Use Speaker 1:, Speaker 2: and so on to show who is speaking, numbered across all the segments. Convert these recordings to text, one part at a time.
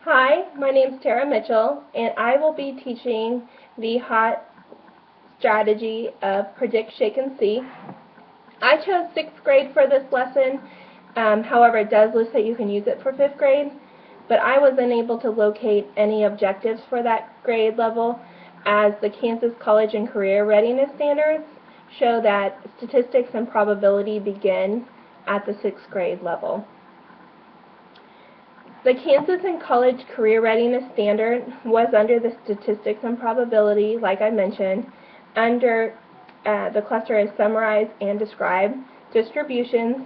Speaker 1: Hi, my name is Tara Mitchell, and I will be teaching the HOT strategy of Predict, Shake, and See. I chose 6th grade for this lesson. However, it does list that you can use it for 5th grade, but I was unable to locate any objectives for that grade level, as the Kansas College and Career Readiness Standards show that statistics and probability begin at the 6th grade level. The Kansas and College Career Readiness Standard was under the statistics and probability, like I mentioned, under the cluster is summarize and describe distributions,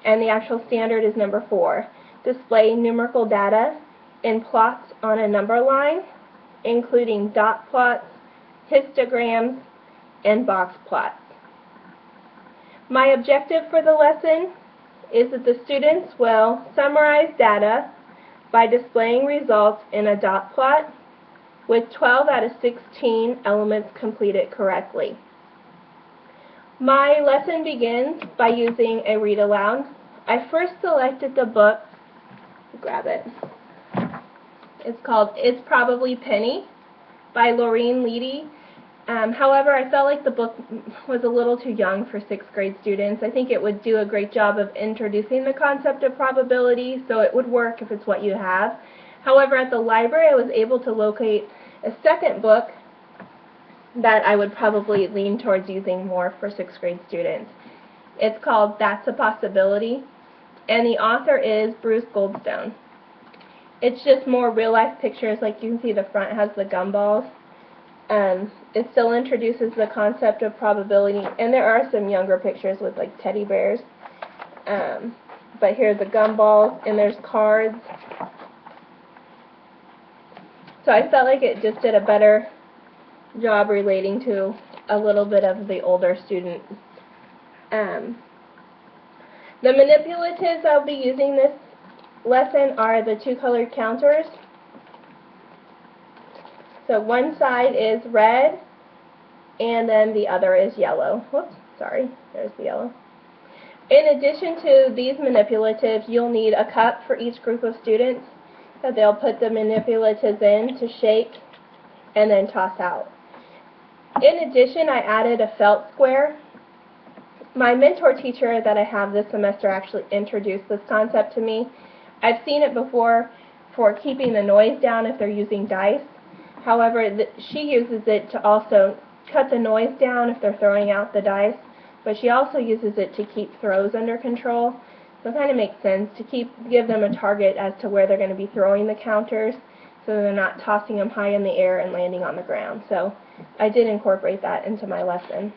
Speaker 1: and the actual standard is number 4. Display numerical data in plots on a number line, including dot plots, histograms, and box plots. My objective for the lesson is that the students will summarize data by displaying results in a dot plot with 12 out of 16 elements completed correctly. My lesson begins by using a read aloud. I first selected the book, grab it. It's called It's Probably Penny by Laureen Leedy. However, I felt like the book was a little too young for 6th grade students. I think it would do a great job of introducing the concept of probability, so it would work if it's what you have. However, at the library, I was able to locate a second book that I would probably lean towards using more for 6th grade students. It's called That's a Possibility, and the author is Bruce Goldstone. It's just more real-life pictures. Like you can see, the front has the gumballs. It still introduces the concept of probability, and there are some younger pictures with like teddy bears. But here are the gumballs, and there's cards. So I felt like it just did a better job relating to a little bit of the older student. The manipulatives I'll be using this lesson are the 2 colored counters. So one side is red, and then the other is yellow. Whoops, sorry, there's the yellow. In addition to these manipulatives, you'll need a cup for each group of students that they'll put the manipulatives in to shake and then toss out. In addition, I added a felt square. My mentor teacher that I have this semester actually introduced this concept to me. I've seen it before for keeping the noise down if they're using dice. However, she uses it to also cut the noise down if they're throwing out the dice, but she also uses it to keep throws under control. So it kind of makes sense to give them a target as to where they're going to be throwing the counters, so they're not tossing them high in the air and landing on the ground. So I did incorporate that into my lesson.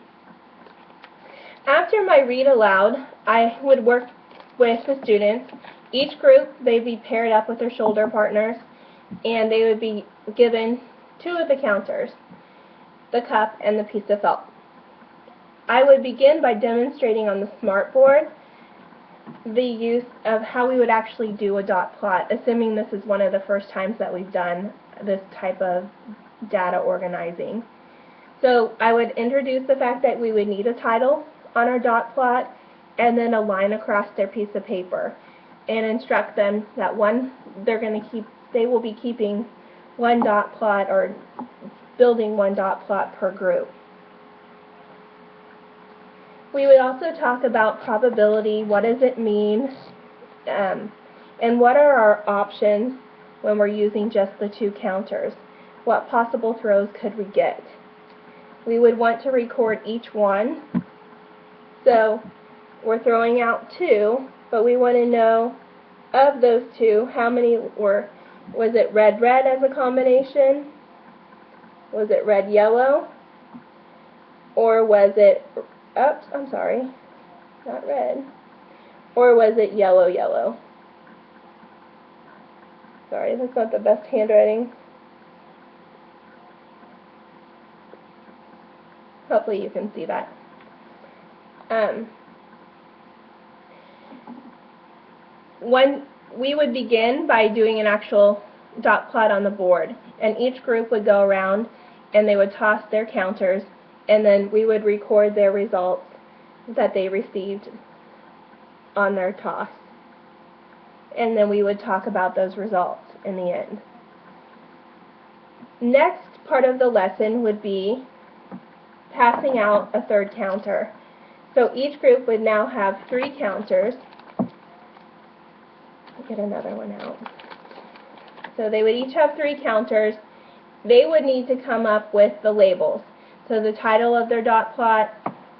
Speaker 1: After my read aloud, I would work with the students. Each group, they'd be paired up with their shoulder partners, and they would be given 2 of the counters, the cup and the piece of felt. I would begin by demonstrating on the smartboard the use of how we would actually do a dot plot, assuming this is one of the first times that we've done this type of data organizing. So I would introduce the fact that we would need a title on our dot plot and then a line across their piece of paper, and instruct them that they will be keeping 1 dot plot or building 1 dot plot per group. We would also talk about probability, what does it mean, and what are our options when we're using just the 2 counters. What possible throws could we get? We would want to record each one. So we're throwing out 2, but we want to know of those 2, how many was it red-red as a combination? Was it red-yellow? Or was it, oops, I'm sorry, not red. Or was it yellow-yellow? Sorry, that's not the best handwriting. Hopefully you can see that. We would begin by doing an actual dot plot on the board, and each group would go around and they would toss their counters, and then we would record their results that they received on their toss. And then we would talk about those results. in the end. Next part of the lesson would be passing out a third counter. So each group would now have 3 counters. I'll get another one out. So they would each have 3 counters. They would need to come up with the labels. So the title of their dot plot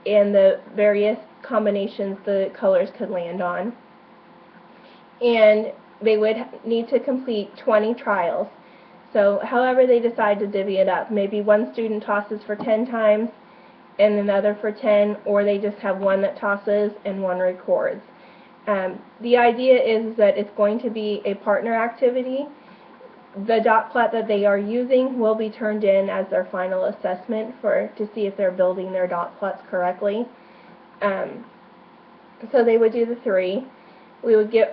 Speaker 1: and the various combinations the colors could land on. And they would need to complete 20 trials. So however they decide to divvy it up, maybe one student tosses for 10 times and another for 10, or they just have one that tosses and one records. The idea is that it's going to be a partner activity. The dot plot that they are using will be turned in as their final assessment to see if they're building their dot plots correctly. So they would do the 3.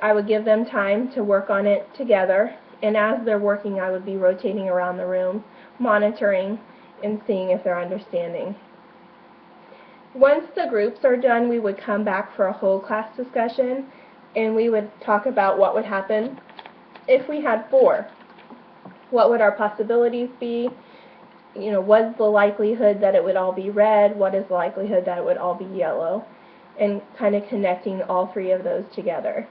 Speaker 1: I would give them time to work on it together, and as they're working I would be rotating around the room, monitoring and seeing if they're understanding. Once the groups are done, we would come back for a whole class discussion, and we would talk about what would happen if we had 4. What would our possibilities be? You know, what's the likelihood that it would all be red? What is the likelihood that it would all be yellow? And kind of connecting all 3 of those together.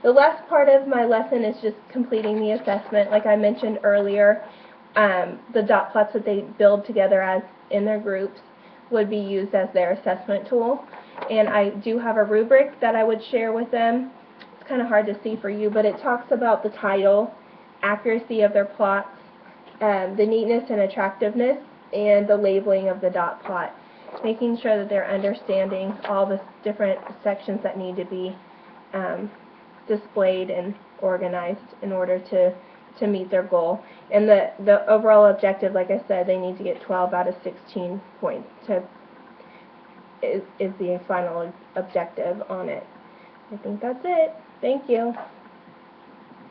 Speaker 1: The last part of my lesson is just completing the assessment. Like I mentioned earlier, the dot plots that they build together as in their groups would be used as their assessment tool. And I do have a rubric that I would share with them. It's kind of hard to see for you, but it talks about the title, accuracy of their plots, the neatness and attractiveness, and the labeling of the dot plot, making sure that they're understanding all the different sections that need to be displayed and organized in order to meet their goal. And the overall objective, like I said, they need to get 12 out of 16 points is the final objective on it. I think that's it. Thank you.